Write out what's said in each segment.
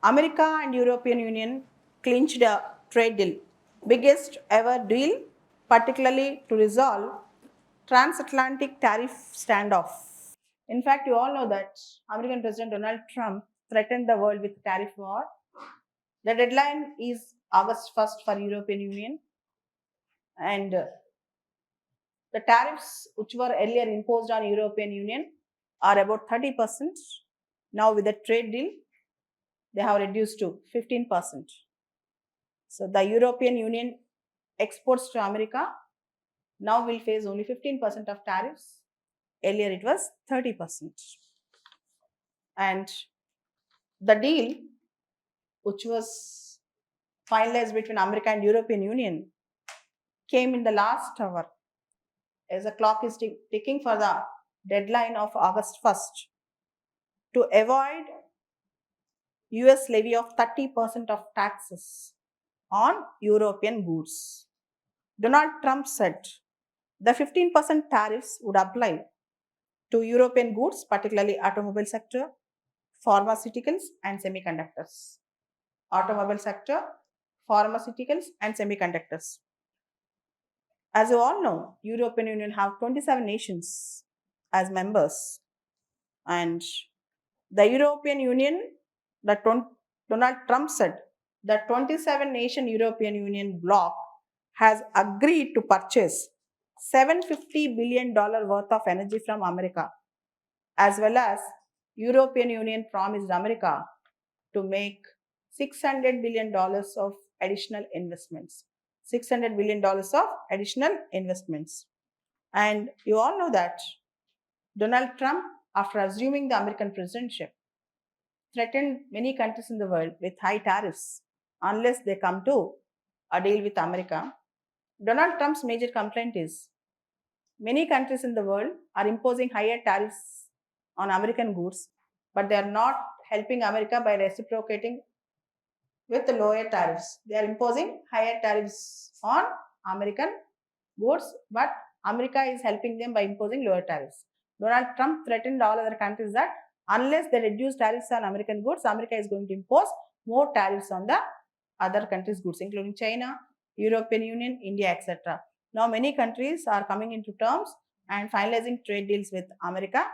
America and European Union clinched a trade deal, biggest ever deal, particularly to resolve transatlantic tariff standoff. In fact, you all know that American President Donald Trump threatened the world with tariff war. The deadline is August 1st for European Union, and the tariffs which were earlier imposed on European Union are about 30%. Now with the trade deal, they have reduced to 15%. So the European Union exports to America now will face only 15% of tariffs. Earlier it was 30%. And the deal, which was finalized between America and European Union, came in the last hour as the clock is ticking for the deadline of August 1st to avoid US levy of 30% of taxes on European goods. Donald Trump said the 15% tariffs would apply to European goods, particularly automobile sector, pharmaceuticals and semiconductors. Automobile sector, pharmaceuticals and semiconductors. As you all know, European Union have 27 nations as members, and the European Union, Donald Trump said, the 27 nation European Union bloc has agreed to purchase $750 billion worth of energy from America, as well as European Union promised America to make $600 billion of additional investments. $600 billion of additional investments. And you all know that Donald Trump, after assuming the American presidency, threatened many countries in the world with high tariffs unless they come to a deal with America. Donald Trump's major complaint is many countries in the world are imposing higher tariffs on American goods, but they are not helping America by reciprocating with the lower tariffs. They are imposing higher tariffs on American goods, but America is helping them by imposing lower tariffs. Donald Trump threatened all other countries that unless they reduce tariffs on American goods, America is going to impose more tariffs on the other countries' goods, including China, European Union, India, etc. Now, many countries are coming into terms and finalizing trade deals with America.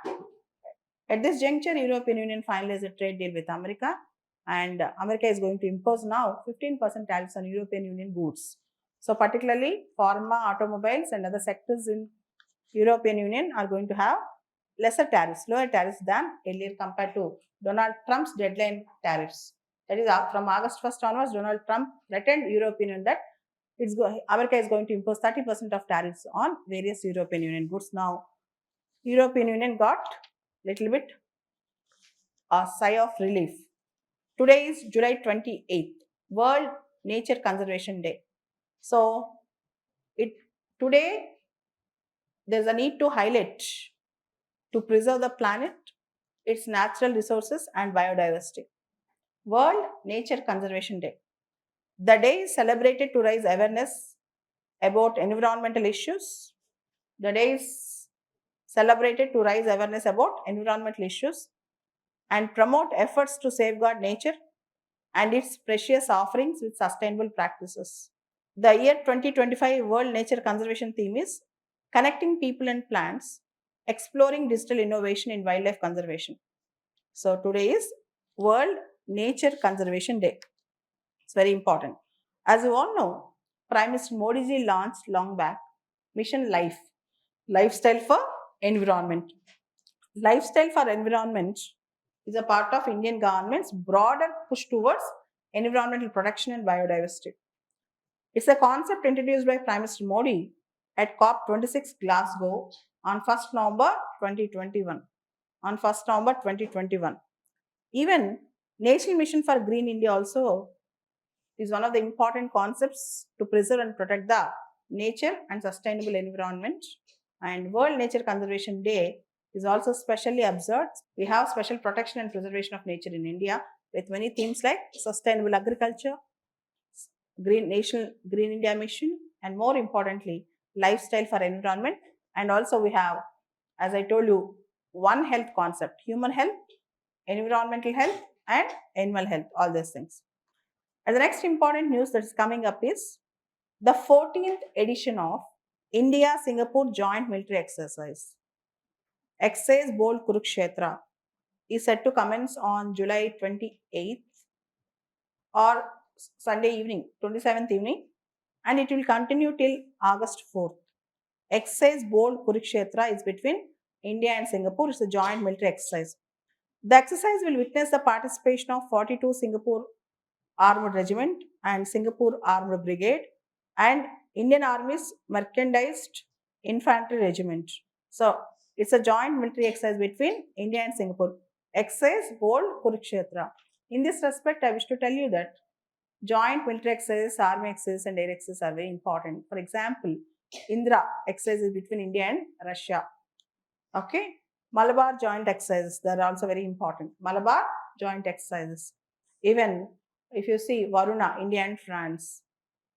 At this juncture, European Union finalized a trade deal with America, and America is going to impose now 15% tariffs on European Union goods. So, particularly pharma, automobiles, and other sectors in European Union are going to have lesser tariffs, lower tariffs than earlier compared to Donald Trump's deadline tariffs. That is, from August 1st onwards, Donald Trump threatened European Union that America is going to impose 30% of tariffs on various European Union goods. Now, European Union got little bit a sigh of relief. Today is July 28th, World Nature Conservation Day. So, today there's a need to highlight to preserve the planet, its natural resources and biodiversity. World Nature Conservation Day. The day is celebrated to raise awareness about environmental issues. The day is celebrated to raise awareness about environmental issues and promote efforts to safeguard nature and its precious offerings with sustainable practices. The year 2025 World Nature Conservation theme is Connecting People and Plants, Exploring Digital Innovation in Wildlife Conservation. So today is World Nature Conservation Day. It's very important. As you all know, Prime Minister Modi ji launched long back Mission Life, Lifestyle for Environment. Lifestyle for Environment is a part of Indian government's broader push towards environmental protection and biodiversity. It's a concept introduced by Prime Minister Modi at COP26 Glasgow on 1st November 2021. On 1st November 2021. Even National Mission for Green India also is one of the important concepts to preserve and protect the nature and sustainable environment. And World Nature Conservation Day is also specially observed. We have special protection and preservation of nature in India with many themes like sustainable agriculture, Green India Mission, and more importantly, lifestyle for environment. And also we have, as I told you, One Health concept: human health, environmental health, and animal health, all these things. And the next important news that is coming up is the 14th edition of India Singapore Joint Military Exercise. Exercise Bold Kurukshetra is set to commence on July 28th or Sunday evening, 27th evening, and it will continue till August 4th. Exercise Bold Kurukshetra is between India and Singapore. It's a joint military exercise. The exercise will witness the participation of 42 Singapore Armored Regiment and Singapore Armored Brigade and Indian Army's Merchandised Infantry Regiment. So it's a joint military exercise between India and Singapore. Exercise Bold Kurukshetra. In this respect, I wish to tell you that joint military exercises, army exercises, and air exercises are very important. For example, Indra exercise is between India and Russia. Okay. Malabar joint exercises, they are also very important. Malabar joint exercises. Even if you see Varuna, India and France,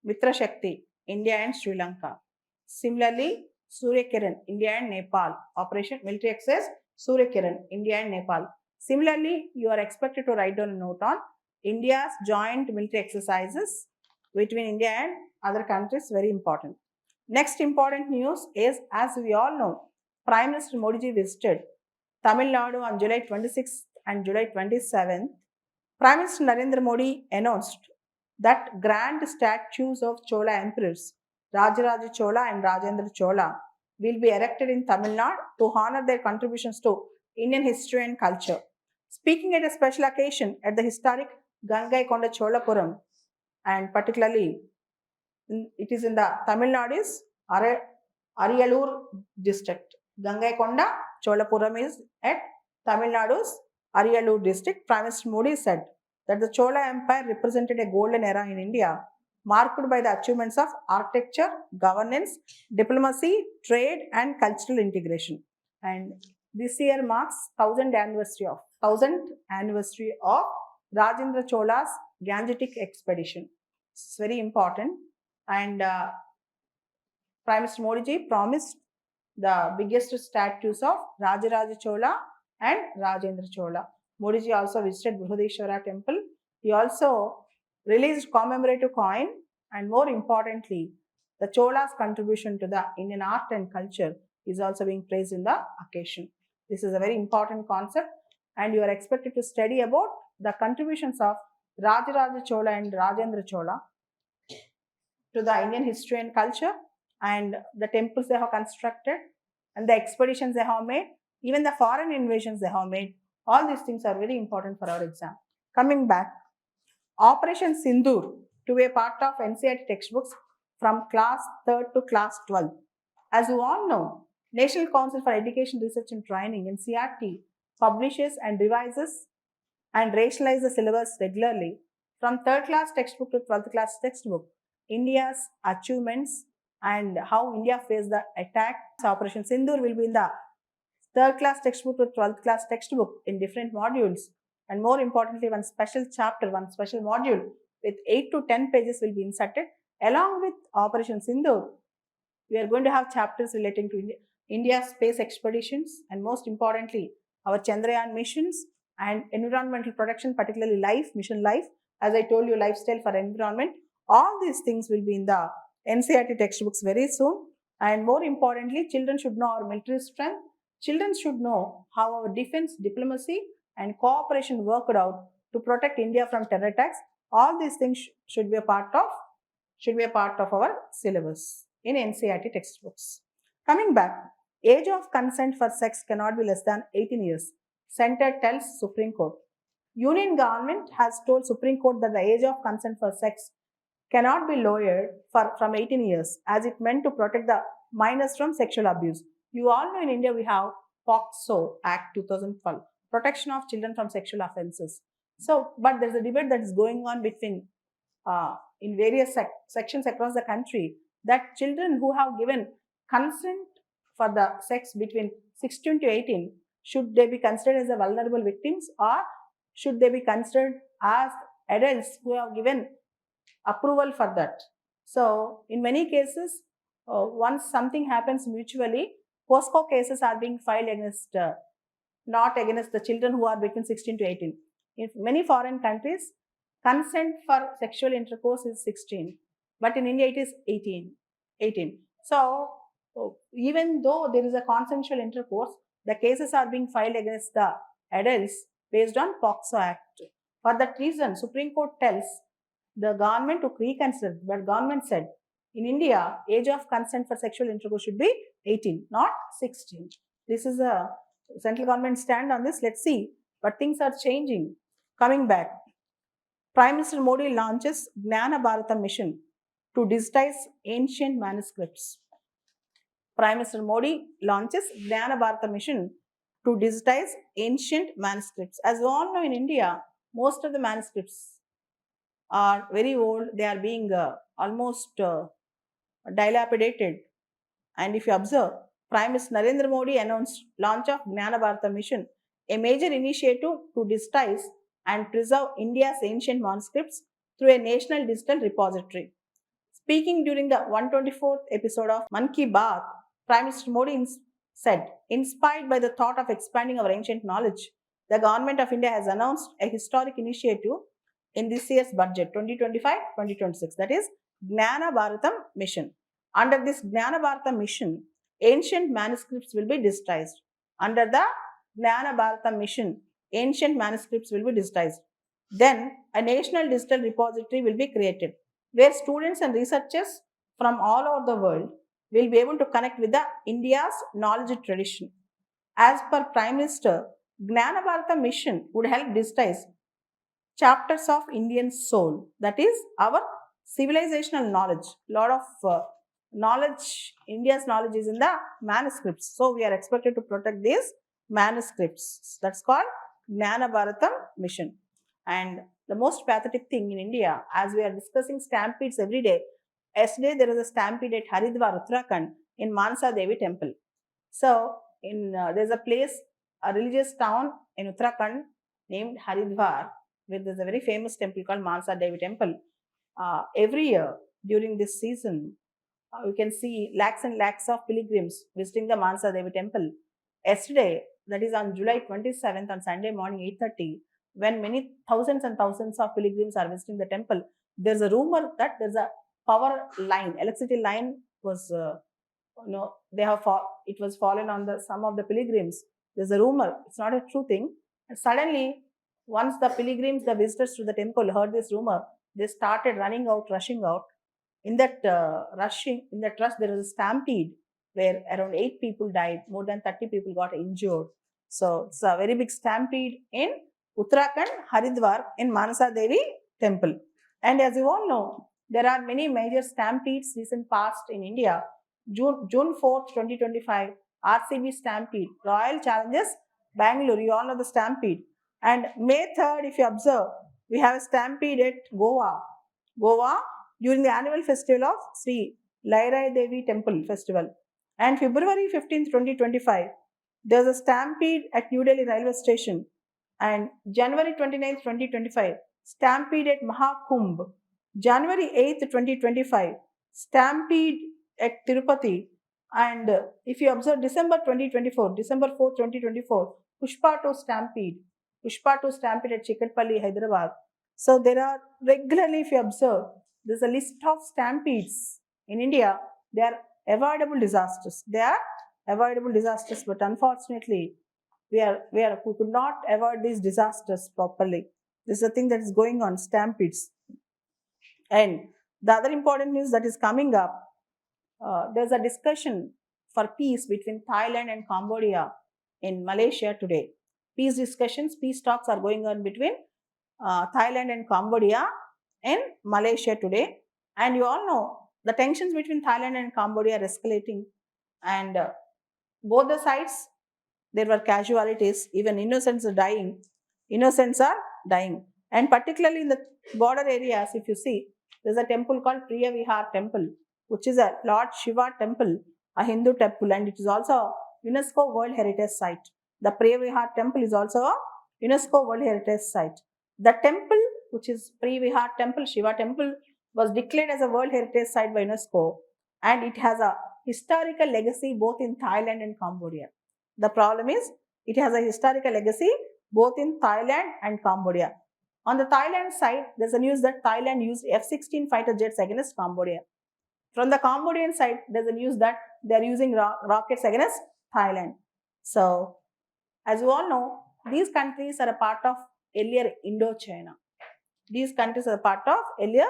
Mitra Shakti, India and Sri Lanka. Similarly, Surya Kiran, India and Nepal. Operation Military Exercise, Surya Kiran, India and Nepal. Similarly, you are expected to write down a note on India's joint military exercises between India and other countries, very important. Next important news is, as we all know, Prime Minister Modi ji visited Tamil Nadu on July 26th and July 27th. Prime Minister Narendra Modi announced that grand statues of Chola emperors Rajaraja Chola and Rajendra Chola will be erected in Tamil Nadu to honor their contributions to Indian history and culture. Speaking at a special occasion at the historic Gangaikonda Cholapuram, and particularly it is in the Tamil Nadu's Ariyalur district. Gangaikonda Cholapuram is at Tamil Nadu's Ariyalur district. Prime Minister Modi said that the Chola Empire represented a golden era in India, marked by the achievements of architecture, governance, diplomacy, trade, and cultural integration. And this year marks 1000th anniversary of Rajendra Chola's Gangetic expedition. It's very important. And Prime Minister Modi ji promised the biggest statues of Rajaraja Chola and Rajendra Chola. Modi ji also visited Brihadeshwara temple. He also released commemorative coin, and more importantly, the Chola's contribution to the Indian art and culture is also being praised in the occasion. This is a very important concept, and you are expected to study about the contributions of Rajaraja Chola and Rajendra Chola to the Indian history and culture, and the temples they have constructed, and the expeditions they have made, even the foreign invasions they have made. All these things are very important for our exam. Coming back, Operation Sindoor to be a part of NCERT textbooks from class 3rd to class 12th. As you all know, National Council for Education Research and Training (NCERT) publishes and revises and rationalizes the syllabus regularly from 3rd class textbook to 12th class textbook. India's achievements and how India faced the attack. Operation Sindoor will be in the 3rd class textbook to 12th class textbook in different modules. And more importantly, one special chapter, one special module with 8 to 10 pages will be inserted. Along with Operation Sindoor, we are going to have chapters relating to India's space expeditions, and most importantly, our Chandrayaan missions and environmental protection, particularly life, mission life. As I told you, lifestyle for environment. All these things will be in the NCERT textbooks very soon. And more importantly, children should know our military strength. Children should know how our defense, diplomacy, and cooperation worked out to protect India from terror attacks. All these things should be a part of our syllabus in NCERT textbooks. Coming back, age of consent for sex cannot be less than 18 years. Center tells Supreme Court. Union government has told Supreme Court that the age of consent for sex cannot be lowered from 18 years, as it meant to protect the minors from sexual abuse. You all know in India we have POCSO Act 2012, Protection of Children from Sexual Offences. So, but there's a debate that is going on between in various sections across the country, that children who have given consent for the sex between 16 to 18, should they be considered as the vulnerable victims, or should they be considered as adults who have given approval for that? So, in many cases, once something happens mutually, POSCO cases are being filed against not against the children who are between 16 to 18. In many foreign countries, consent for sexual intercourse is 16, but in India it is 18. 18. So, even though there is a consensual intercourse, the cases are being filed against the adults based on POCSO Act. For that reason, Supreme Court tells the government to reconsider. But government said in India, age of consent for sexual intercourse should be 18, not 16. This is a central government stand on this. Let's see. But things are changing. Coming back, Prime Minister Modi launches Gnana Bharata mission to digitize ancient manuscripts. Prime Minister Modi launches Gnana Bharata mission to digitize ancient manuscripts. As we all know, in India, most of the manuscripts are very old. They are being almost dilapidated. And if you observe, Prime Minister Narendra Modi announced launch of Gnana Bharata mission, a major initiative to digitize and preserve India's ancient manuscripts through a national digital repository. Speaking during the 124th episode of Man Ki Baat, Prime Minister Modi said, inspired by the thought of expanding our ancient knowledge, the Government of India has announced a historic initiative in this year's budget 2025-2026, that is Gnana Bharatam Mission. Under this Gnana Bharata mission, ancient manuscripts will be digitized. Under the Gnana Bharata mission, ancient manuscripts will be digitized. Then a national digital repository will be created where students and researchers from all over the world will be able to connect with the India's knowledge tradition. As per Prime Minister, Gnana Bharata mission would help digitize chapters of Indian soul, that is our civilizational knowledge. Lot of knowledge, India's knowledge is in the manuscripts. So we are expected to protect these manuscripts. That's called Gnana Bharatam mission. And the most pathetic thing in India, as we are discussing stampedes every day, yesterday there was a stampede at Haridwar, Uttarakhand, in Mansa Devi temple. So there's a place, a religious town in Uttarakhand named Haridwar, where there's a very famous temple called Mansa Devi temple. Every year during this season, you can see lakhs and lakhs of pilgrims visiting the Mansa Devi temple. Yesterday, that is on July 27th, on Sunday morning 8:30, when many thousands and thousands of pilgrims are visiting the temple, there's a rumor that there's a power line, electricity line was, it was fallen on some of the pilgrims. There's a rumor, it's not a true thing. And suddenly, once the pilgrims, the visitors to the temple heard this rumor, they started running out, rushing out. In that rush, there was a stampede where around 8 people died, more than 30 people got injured. So it's a very big stampede in Uttarakhand, Haridwar, in Manasa Devi temple. And as you all know, there are many major stampedes recent past in India. June 4th, 2025, RCB stampede, Royal Challenges Bangalore, you all know the stampede. And May 3rd, if you observe, we have a stampede at Goa during the annual festival of Sri Lairai Devi Temple Festival. And February 15th, 2025, there's a stampede at New Delhi Railway Station. And January 29th, 2025, stampede at Mahakumbh. January 8th, 2025, stampede at Tirupati. And if you observe December 2024, December 4th, 2024, Pushpa 2 stampede at Chikatpalli, Hyderabad. So there are regularly, if you observe, there's a list of stampedes in India. They are avoidable disasters. But unfortunately, we could not avoid these disasters properly. This is the thing that is going on, stampedes. And the other important news that is coming up, there's a discussion for peace between Thailand and Cambodia in Malaysia today. Peace talks are going on between Thailand and Cambodia in Malaysia today. And you all know the tensions between Thailand and Cambodia are escalating. And both the sides, there were casualties, even innocents are dying. And particularly in the border areas, if you see, there's a temple called Priya Vihar temple, which is a Lord Shiva temple, a Hindu temple, and it is also a UNESCO World Heritage Site. The Priya Vihar temple is also a UNESCO World Heritage Site. The temple, which is Priya Vihar temple, Shiva temple, was declared as a World Heritage Site by UNESCO, and it has a historical legacy both in Thailand and Cambodia. The problem is, it has a historical legacy both in Thailand and Cambodia. On the Thailand side, there's a news that Thailand used F-16 fighter jets against Cambodia. From the Cambodian side, there's a news that they're using rockets against Thailand. So, as you all know, these countries are a part of earlier Indochina. These countries are a part of earlier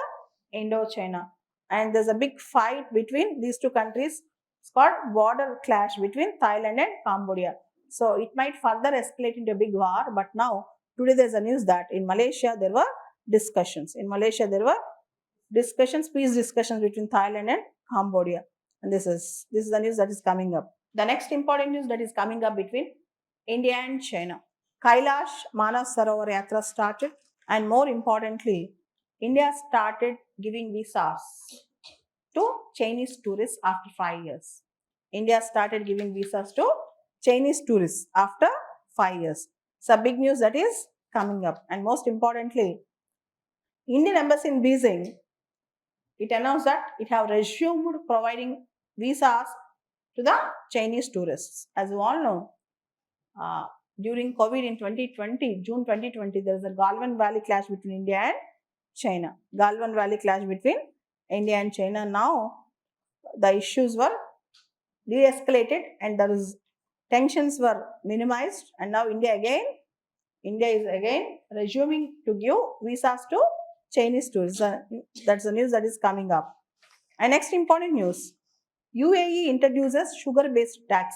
Indochina. And there's a big fight between these two countries. It's called border clash between Thailand and Cambodia. So it might further escalate into a big war, but now today there's a news that in Malaysia there were discussions. In Malaysia there were discussions, peace discussions between Thailand and Cambodia. And this is the news that is coming up. The next important news that is coming up between India and China. Kailash Manas Sarovar Yatra started, and more importantly, India started giving visas to Chinese tourists after 5 years. India started giving visas to Chinese tourists after 5 years. So big news that is coming up. And most importantly, Indian Embassy in Beijing, it announced that it have resumed providing visas to the Chinese tourists. As you all know, during COVID in 2020, June 2020, there is a Galwan Valley clash between India and China. Galwan Valley clash between India and China. Now, the issues were de-escalated and there is tensions were minimized, and now India is again resuming to give visas to Chinese tourists. That's the news that is coming up. And next important news, UAE introduces sugar-based tax.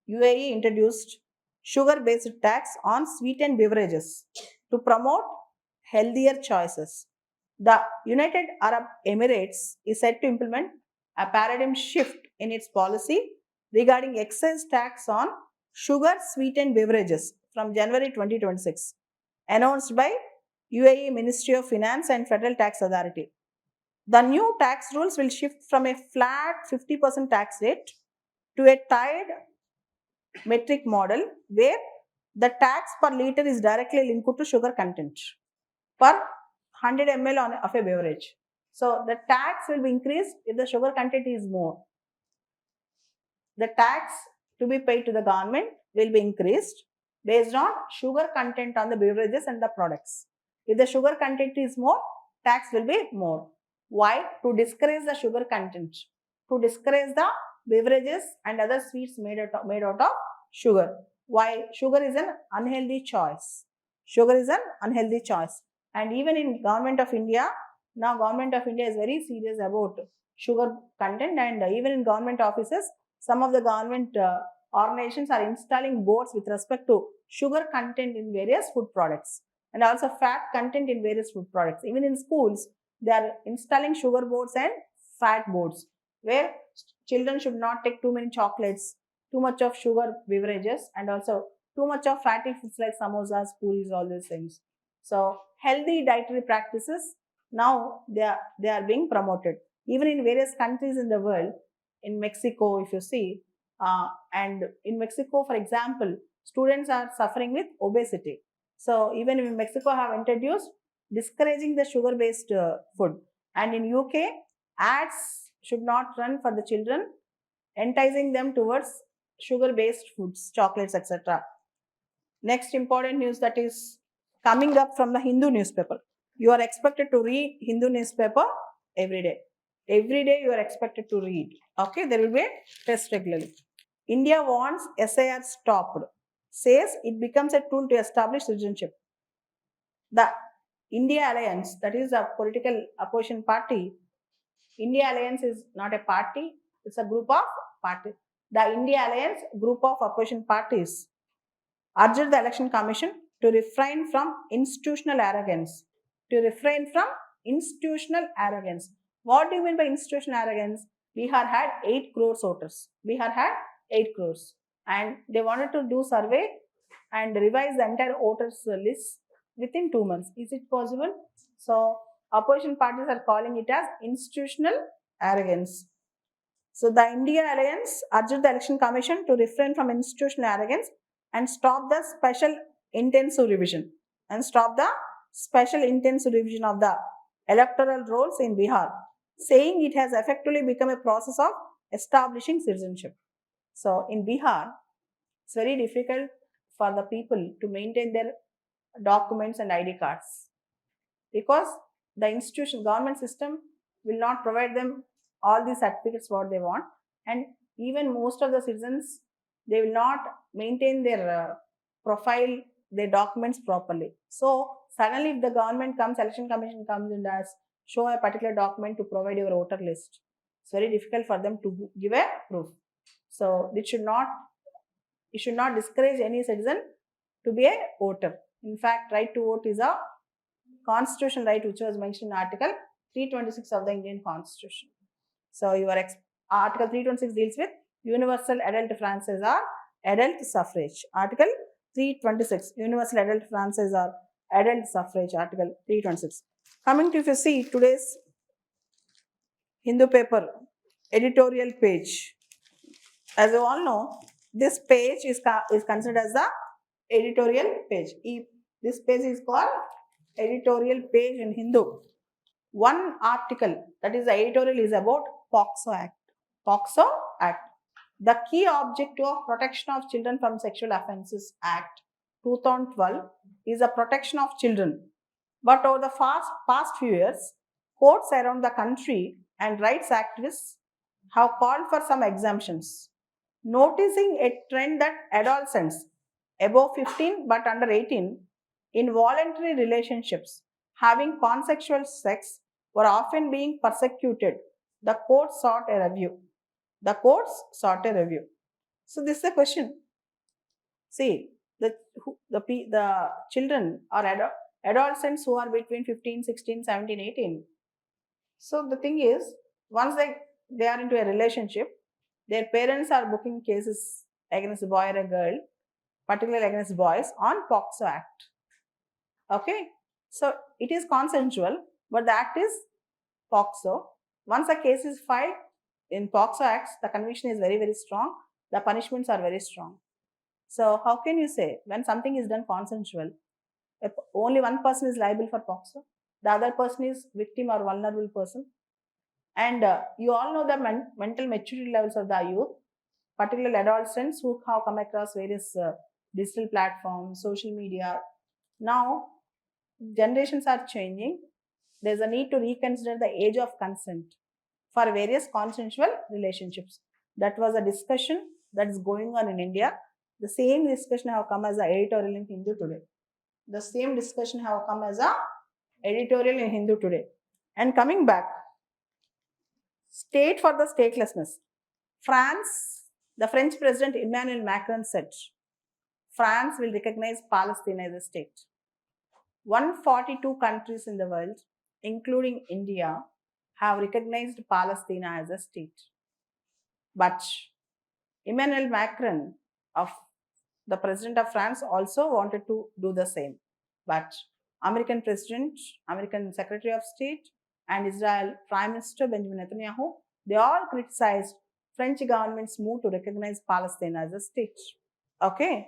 UAE introduced sugar-based tax on sweetened beverages to promote healthier choices. The United Arab Emirates is set to implement a paradigm shift in its policy regarding excise tax on sugar-sweetened beverages from January 2026, announced by UAE Ministry of Finance and Federal Tax Authority. The new tax rules will shift from a flat 50% tax rate to a tied metric model where the tax per liter is directly linked to sugar content per 100 ml of a beverage. So the tax will be increased if the sugar content is more. The tax to be paid to the government will be increased based on sugar content on the beverages and the products. If the sugar content is more, tax will be more. Why? To discourage the sugar content, to discourage the beverages and other sweets made out of sugar. Why? Sugar is an unhealthy choice. Sugar is an unhealthy choice. And even in Government of India, now Government of India is very serious about sugar content, and even in government offices, some of the government organizations are installing boards with respect to sugar content in various food products and also fat content in various food products. Even in schools, they are installing sugar boards and fat boards where children should not take too many chocolates, too much of sugar beverages, and also too much of fatty foods like samosas, puris, all these things. So healthy dietary practices now they are being promoted. Even in various countries in the world, in Mexico, if you see, and in Mexico, for example, students are suffering with obesity. So even in Mexico have introduced discouraging the sugar-based food. And in UK, ads should not run for the children, enticing them towards sugar-based foods, chocolates, etc. Next important news that is coming up from the Hindu newspaper. You are expected to read Hindu newspaper every day. Every day you are expected to read. Okay, there will be a test regularly. India wants SIR stopped. Says it becomes a tool to establish citizenship. The India Alliance, that is a political opposition party. India Alliance is not a party, it's a group of parties. The India Alliance group of opposition parties urged the Election Commission to refrain from institutional arrogance. To refrain from institutional arrogance. What do you mean by institutional arrogance? Bihar had 8 crores voters. Bihar had 8 crores. And they wanted to do survey and revise the entire voters list within 2 months. Is it possible? So, opposition parties are calling it as institutional arrogance. So, the India Alliance urged the Election Commission to refrain from institutional arrogance and stop the special intensive revision of the electoral rolls in Bihar, saying it has effectively become a process of establishing citizenship. So in Bihar, it's very difficult for the people to maintain their documents and ID cards, because the institution government system will not provide them all these certificates what they want, and even most of the citizens, they will not maintain their profile, their documents properly. So suddenly if the government comes, election commission comes and asks, show a particular document to provide your voter list, it's very difficult for them to give a proof. So it should not discourage any citizen to be a voter. In fact, right to vote is a constitutional right which was mentioned in Article 326 of the Indian Constitution. So Article 326 deals with universal adult franchise or adult suffrage. Article 326, universal adult franchise or adult suffrage, Article 326. Coming to, if you see today's Hindu paper editorial page, as you all know, this page is considered as the editorial page. This page is called editorial page in Hindu. One article, that is the editorial, is about POXO Act. POXO Act. The key objective of Protection of Children from Sexual Offences Act 2012 is the protection of children. But over the past few years, courts around the country and rights activists have called for some exemptions, noticing a trend that adolescents above 15 but under 18 in voluntary relationships having consensual sex were often being persecuted. The courts sought a review. The courts sought a review. So this is the question. See, the children or adolescents who are between 15, 16, 17, 18. So the thing is, once they are into a relationship, their parents are booking cases against a boy or a girl, particularly against boys, on POXO Act. Okay, so it is consensual, but the act is POXO. Once a case is filed in POXO Acts, the conviction is very, very strong. The punishments are very strong. So how can you say when something is done consensual, if only one person is liable for POXO, the other person is victim or vulnerable person? And you all know the mental maturity levels of the youth, particularly adolescents who have come across various digital platforms, social media. Now, generations are changing. There's a need to reconsider the age of consent for various consensual relationships. That was a discussion that is going on in India. The same discussion have come as an editorial in Hindu today. The same discussion have come as a editorial in Hindu today. And coming back, state for the statelessness. France, the French President Emmanuel Macron said, France will recognize Palestine as a state. 142 countries in the world, including India, have recognized Palestine as a state. But Emmanuel Macron, of the President of France, also wanted to do the same. But American President, American Secretary of State, and Israel Prime Minister Benjamin Netanyahu, they all criticized French government's move to recognize Palestine as a state. Okay,